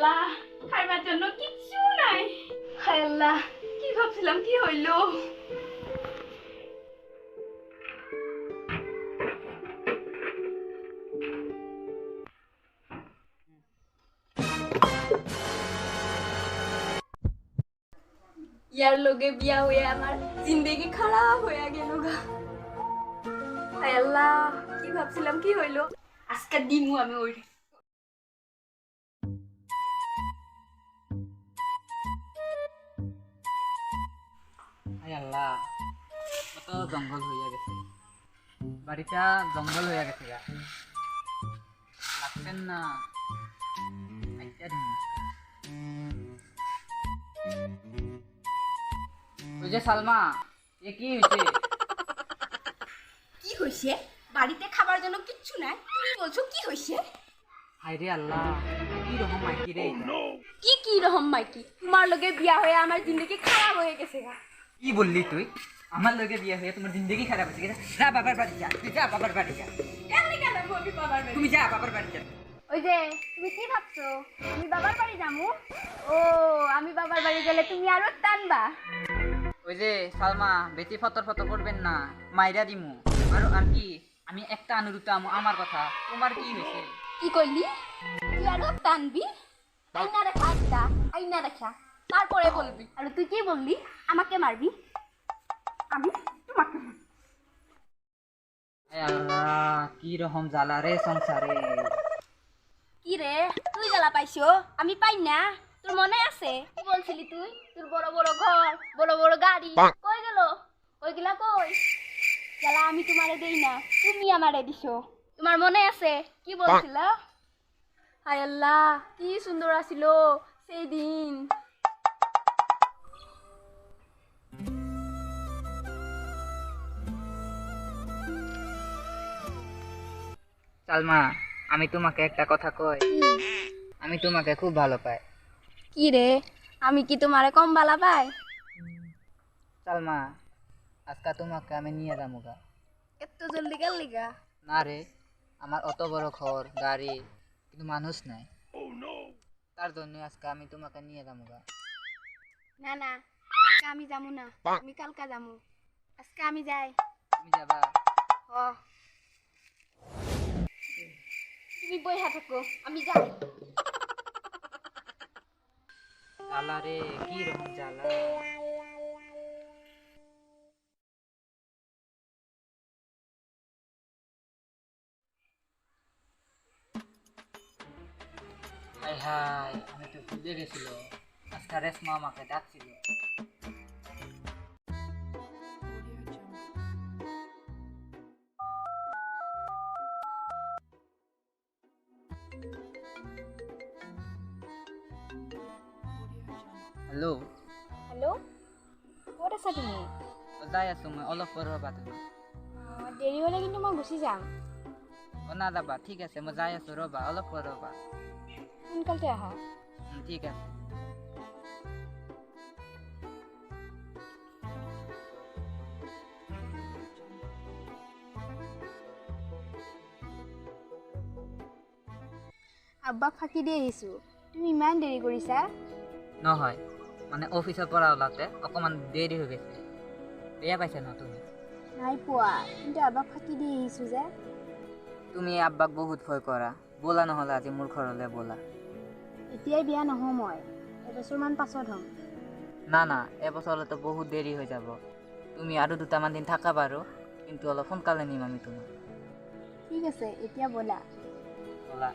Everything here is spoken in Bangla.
আল্লাহ, খাইবার জন্য কিচ্ছু নাই। হায় আল্লাহ, কি ভাবছিলাম কি হইল? ইয়ার লগে বিয়া হয়ে আমার জিন্দেগি খারাপ হয়ে গেল গা। হায় আল্লাহ, কি ভাবছিলাম কি হইল? আজকে দিমু আমি ওই। হায় আল্লাহ, কত জঙ্গল হইয়া গেছে, বাড়িটা জঙ্গল হইয়া গেছে গা। লাগছেন না আইটা দিন। ওই যে সালমা, এ কি হয়েছে? কি হইছে? বাড়িতে খাবার জন্য কিচ্ছু নাই, তুমি বলছো কি হইছে? হায় রে আল্লাহ, কি রকম মাইকি রে এটা? কি রকম মাইকি? তোমার লগে বিয়া হয়ে আমার জিন্দেগি খারাপ হয়ে গেছে গা। কি বললি তুই? আমার লগে বিয়ে হয়ে তোমার জিন্দগি খারাপ হয়েছে কিনা? যা বাবার বাড়ি যা, তুই যা বাবার বাড়ি যা। এমনি কেন বলবি বাবার বাড়ি? তুমি যা বাবার বাড়ি যা। ওই যে তুমি কি ভাবছো আমি বাবার বাড়ি যাবো? ও, আমি বাবার বাড়ি গেলে তুমি আরো টানবা। ওই যে সালমা, বেশি ফতর ফতর করবেন না, মাইরা দিমু। আর কি, আমি একটা অনুরোধ আমার কথা, তোমার কি হয়েছে? কি করলি? তুই আরো টানবি? আইনা রেখা একটা, আইনা রেখা, তারপরে বলবি। আর তুই কি বললি? আমাকে মারবি? আমি তোমাকে মারবো। এ আল্লাহ, কি রকম জ্বালা রে সংসারে। কি রে, তুই জ্বালা পাইছো, আমি পাই না? তোর মনে আছে কি বলছিলি তুই? তোর বড় বড় ঘর, বড় বড় গাড়ি কই গেল? ওইগুলা কই? জ্বালা আমি তোমারে দেই না, তুমি আমারে দিছো। তোমার মনে আছে কি বলছিলা? হায় আল্লাহ, কি সুন্দর আছিল সেই দিন। সালমা, আমি তোমাকে একটা কথা কই, আমি তোমাকে খুব ভালো পাই। কি রে, আমি কি তোমারে কম বালা পাই? সালমা, আজকে তোমাকে আমি নিয়ে যাবো গা। এত জলদি গেলি গা? না রে, আমার অত বড় ঘর গাড়ি, কিন্তু মানুষ নাই, তার জন্য আজকে আমি তোমাকে নিয়ে যাবো গা। না না, আজকে আমি যাবো না, আমি কালকা যাবো। আজকে আমি যাই। তুমি যাবা? হ, তুমি বইহা থাকো, আমি যাই। জ্বালা রে, কি রকম জ্বালা। হাই হাই, আমি তো ভুলে গেছিল, আজকে রেশমা আমাকে ডাকছিল। হ্যালো, হ্যালো, ক'ত আছা তুমি? যাই আছো মই, অলপ পৰ ৰ'বা তুমি। দেৰি হ'লে কিন্তু মই গুচি যাম। নাযাবা, ঠিক আছে, মই যাই আছো ৰ'বা, অলপ পৰ ৰ'বা। সোনকালতে আহা। ঠিক আছে। আব্বাক ফাঁকি দি আহিছোঁ, তুমি ইমান দেৰি কৰিছা? নহয়, মানে অফিচৰ পৰা ওলাওঁতে অকণমান দেৰি হৈ গৈছে, বেয়া পাইছা ন তুমি? নাই পোৱা, কিন্তু আব্বাক ফাঁকি দি আহিছোঁ যে। তুমি আব্বাক বহুত ভয় কৰা, ব'লা নহ'লে আজি মোৰ ঘৰলৈ ব'লা। এতিয়াই বিয়া নহওঁ মই, এবছৰমান পাছত হ'ম। না না, এবছৰলৈতো বহুত দেৰি হৈ যাব, তুমি আৰু দুটামান দিন থাকা বাৰু, কিন্তু অলপ সোনকালে নিম আমি তোমাক। ঠিক আছে, এতিয়া ব'লা। ব'লা।